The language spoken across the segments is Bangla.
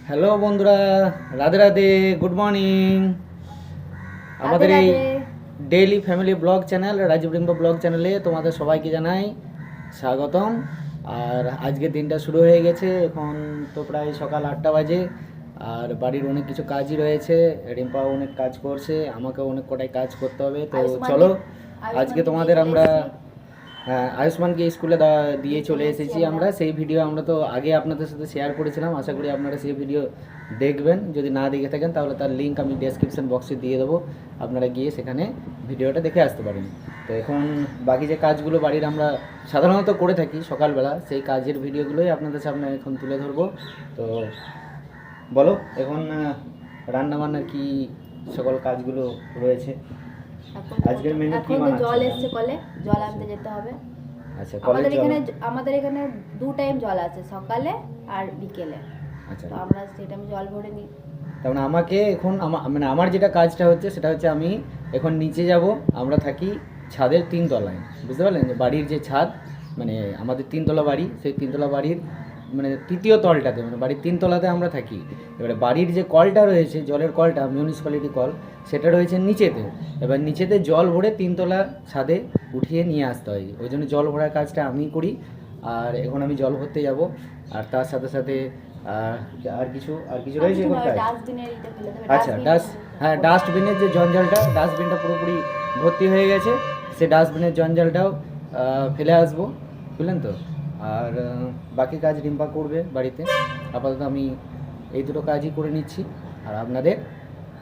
হ্যালো বন্ধুরা, রাধে রাধে, গুড মর্নিং। আমাদের এই daily family blog channel Rajib Rimba blog চ্যানেলে তোমাদের সবাইকে জানাই স্বাগতম। আর আজকের দিনটা শুরু হয়ে গেছে, এখন তো প্রায় সকাল 8টা বাজে। আর বাড়ির অনেক কিছু কাজই রয়েছে, রিম্পাও অনেক কাজ করছে, আমাকেও অনেক কটাই কাজ করতে হবে। তো চলো আজকে তোমাদের আমরা আয়ুষ্মানকে স্কুলে দিয়ে চলে এসেছি আমরা। সেই ভিডিও আমরা তো আগে আপনাদের সাথে শেয়ার করেছিলাম, আশা করি আপনারা সেই ভিডিও দেখবেন। যদি না দেখে থাকেন তাহলে তার লিঙ্ক আমি ডেসক্রিপশন বক্সে দিয়ে দেবো, আপনারা গিয়ে সেখানে ভিডিওটা দেখে আসতে পারেন। তো এখন বাকি যে কাজগুলো বাড়ির আমরা সাধারণত করে থাকি সকালবেলা, সেই কাজের ভিডিওগুলোই আপনাদের সামনে এখন তুলে ধরবো। তো বলো এখন রান্নাবান্নার কি সকল কাজগুলো রয়েছে আজকের মেনু কি বানাচ্ছেন? জল এসেছে কলে, জল আনতে যেতে হবে। আচ্ছা, আমাদের এখানে 2 টাইম জল আছে, সকালে আর বিকেলে। আচ্ছা, তো আমরা সেই টাইমে জল ভরে নিই। তার মানে আমাকে এখন মানে আমার যেটা কাজটা হচ্ছে সেটা হচ্ছে আমি এখন নিচে যাব। আমরা থাকি ছাদের 3 তলায়, বুঝতে পারলেন? যে বাড়ির যে ছাদ, মানে আমাদের 3 তলা বাড়ি, সেই 3 তলা বাড়ির মানে তৃতীয় তলটাতে, মানে বাড়ির 3 তলাতে আমরা থাকি। এবারে বাড়ির যে কলটা রয়েছে, জলের কলটা, মিউনিসিপ্যালিটি কল, সেটা রয়েছে নিচেতে। এবার নিচেতে জল ভরে 3 তলা ছাদে উঠিয়ে নিয়ে আসতে হয়, ওই জন্য জল ভরার কাজটা আমি করি। আর এখন আমি জল ভরতে যাব। আর তার সাথে সাথে আর কিছু রয়েছে এখন কাজ। আচ্ছা, ডাস্টবিনের যে জঞ্জালটা, ডাস্টবিনটা পুরোপুরি ভর্তি হয়ে গেছে, সে ডাস্টবিনের জঞ্জালটাও ফেলে আসবো, বুঝলেন তো? আর বাকি কাজ রিম্পা করবে বাড়িতে। আপাতত আমি এই দুটো কাজই করে নিচ্ছি আর আপনাদের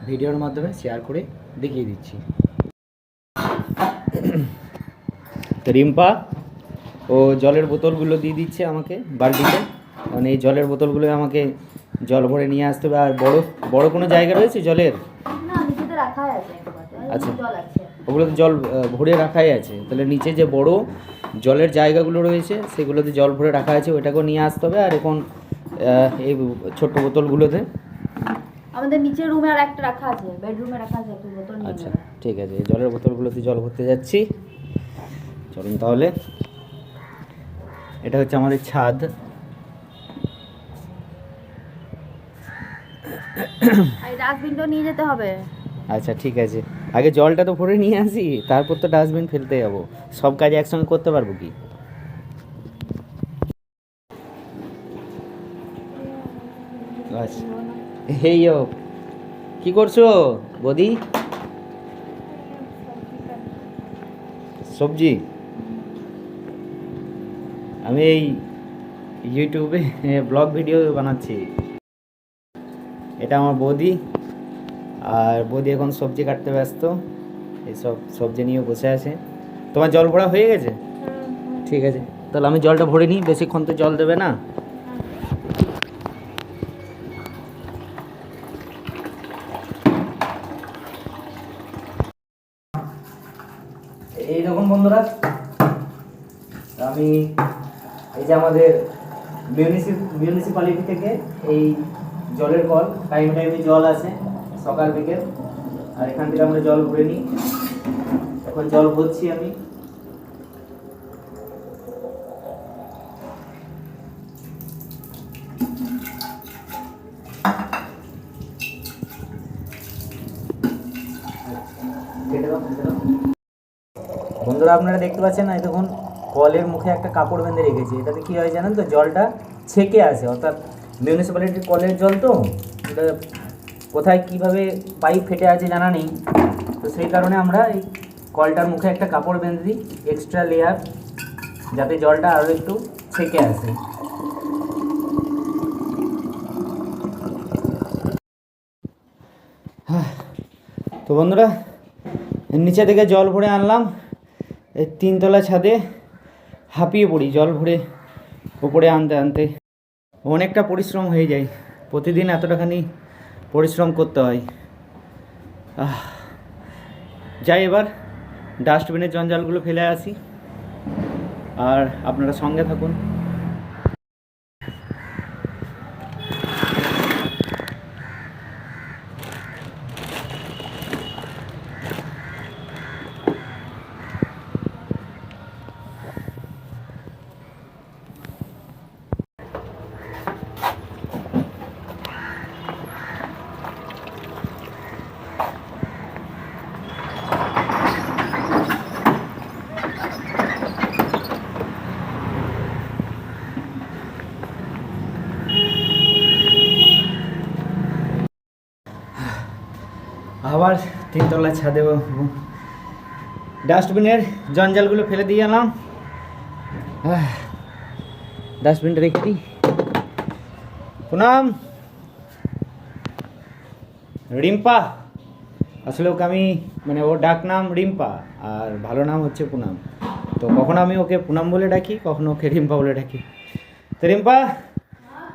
ভিডিওর মাধ্যমে শেয়ার করে দেখিয়ে দিচ্ছি। রিম্পা ও জলের বোতলগুলো দিয়ে দিচ্ছে আমাকে বালতিতে, মানে এই জলের বোতলগুলো আমাকে জল ভরে নিয়ে আসতে হবে। আর বড় কোনো জায়গা রয়েছে জলের? আচ্ছা, ওগুলোতে জল ভরে রাখাই আছে। তাহলে নিচে যে বড় জলের জায়গাগুলো রয়েছে সেগুলোতে জল ভরে রাখা আছে, ওইটাকেও নিয়ে আসতে হবে। আর এখন এই ছোট্ট বোতলগুলোতে আমাদের নিচের রুমে আর একটা রাখা আছে, বেডরুমে রাখা আছে একটা বোতল। আচ্ছা, ঠিক আছে, এই জলের বোতলগুলোতে জল ভরতে যাচ্ছি। চলুন তাহলে। এটা হচ্ছে আমাদের ছাদ। এই ডাস্টবিনটা নিয়ে যেতে হবে। আচ্ছা, ঠিক আছে, আগে জলটা তো ভরে নিয়ে আসি, তারপর তো ডাস্টবিন ফেলতে যাবো। সব কাজ একসঙ্গে করতে পারবো কি? আচ্ছা, এই কি করছো বৌদি? সবজি? আমি এই ইউটিউবে ব্লগ ভিডিও বানাচ্ছি। এটা আমার বৌদি, আর বৌদি এখন সবজি কাটতে ব্যস্ত, এইসব সবজি নিয়ে বসে আছে। তোমার জল ভরা হয়ে গেছে? ঠিক আছে, তাহলে আমি জলটা ভরে নিই, বেশিক্ষণ তো জল দেবে না। এই দেখুন বন্ধুরা, আমি এই যে আমাদের মিউনিসিপ্যালিটি থেকে এই জলের কল, টাইমে জল আসে সকাল বিকেল, আর এখান থেকে আমরা জল ভরে নিই। এখন জল ভরছি আমি। বন্ধুরা, আপনারা দেখতে পাচ্ছেন না, দেখুন কলের মুখে একটা কাপড় বেঁধে রেখেছি। এটাতে কী হয় জানেন তো, জলটা ছেঁকে আসে। অর্থাৎ মিউনিসিপ্যালিটির কলের জল তো, এটা কোথায় কীভাবে পাইপ ফেটে আছে জানা নেই, তো সেই কারণে আমরা এই কলটার মুখে একটা কাপড় বেঁধে দিই, এক্সট্রা লেয়ার, যাতে জলটা আরও একটু ছেঁকে আসে। তো বন্ধুরা, নিচে থেকে জল ভরে আনলাম। এই 3 তলা ছাদে হাঁপিয়ে পড়ি জল ভরে উপরে আনতে আনতে, অনেকটা পরিশ্রম হয়ে যায়। প্রতিদিন এতটাখানি পরিশ্রম করতে হয়। যাই, এবার ডাস্টবিনের জঞ্জালগুলো ফেলে আসি, আর আপনারা সঙ্গে থাকুন। আবার তিনতলা ছাদে ডাস্টবিনের জঞ্জালগুলো ফেলে দিয়ে এলাম। ডাস্টবিনটা রেখে দিই। পুনাম, রিম্পা, আসলে ওকে আমি মানে ওর ডাক নাম রিম্পা আর ভালো নাম হচ্ছে পুনাম। তো কখনো আমি ওকে পুনাম বলে ডাকি, কখনো ওকে রিম্পা বলে ডাকি। তো রিম্পা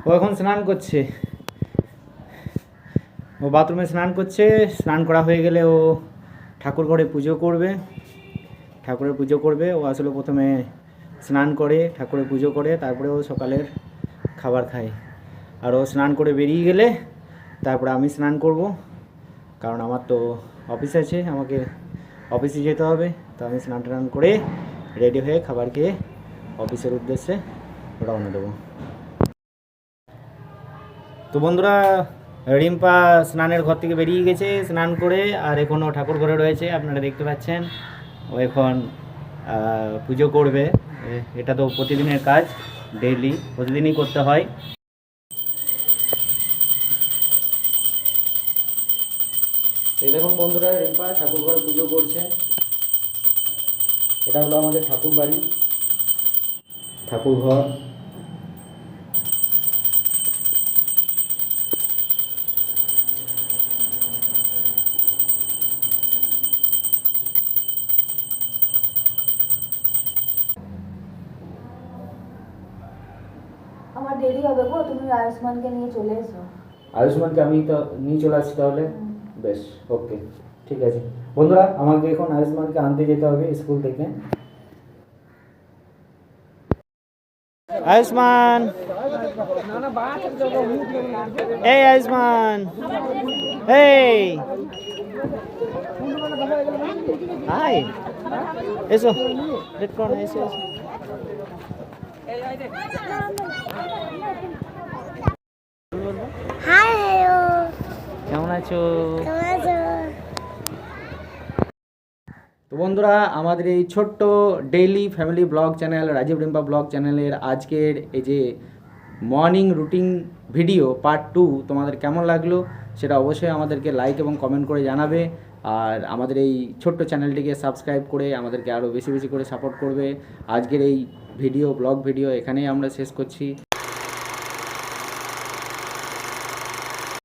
ও এখন স্নান করছে, ও বাথরুমে স্নান করছে। স্নান করা হয়ে গেলে ও ঠাকুর ঘরে পুজো করবে, ঠাকুরের পুজো করবে। ও আসলে প্রথমে স্নান করে ঠাকুরের পুজো করে তারপরে ও সকালের খাবার খায়। আর ও স্নান করে বেরিয়ে গেলে তারপরে আমি স্নান করব, কারণ আমার তো অফিস আছে, আমাকে অফিসে যেতে হবে। তো আমি স্নান টান করে রেডি হয়ে খাবার খেয়ে অফিসের উদ্দেশ্যে রওনা দেবো। তো বন্ধুরা, রিম্পা স্নানের ঘর থেকে বেরিয়ে গেছে স্নান করে, আর এখনও ঠাকুর ঘরে রয়েছে, আপনারা দেখতে পাচ্ছেন। ও এখন পুজো করবে। এটা তো প্রতিদিনের কাজ, ডেইলি প্রতিদিনই করতে হয়। এই দেখুন বন্ধুরা, রিম্পা ঠাকুর ঘরে পুজো করছে। এটা হলো আমাদের ঠাকুর বাড়ি, ঠাকুর ঘর। আমার দেরি হবে গো, তুমি আয়ুষ্মানকে নিয়ে চলে এসো। আয়ুষ্মানকে আমি তো নিয়ে চলে আসছি তাহলে। বেশ, ওকে, ঠিক আছে বন্ধুরা, আমাকে এখন আয়ুষ্মানকে আনতে যেতে হবে স্কুল থেকে। আয়ুষ্মান, এই আয়ুষ্মান, এই হাই, এসো, লেট করো না, এসো এসো। হাই হ্যালো, কেমন আছো? কেমন আছো? তো বন্ধুরা, আমাদের এই ছোট্ট daily family blog channel Rajib Rimpa blog চ্যানেলের আজকের এই যে মর্নিং রুটিন ভিডিও পার্ট 2 তোমাদের কেমন লাগলো সেটা অবশ্যই আমাদেরকে লাইক এবং কমেন্ট করে জানাবে। আর আমাদের এই ছোট্ট চ্যানেলটিকে সাবস্ক্রাইব করে আমাদেরকে আরও বেশি বেশি করে সাপোর্ট করবে। আজকের এই ব্লগ ভিডিও এখানেই আমরা শেষ করছি।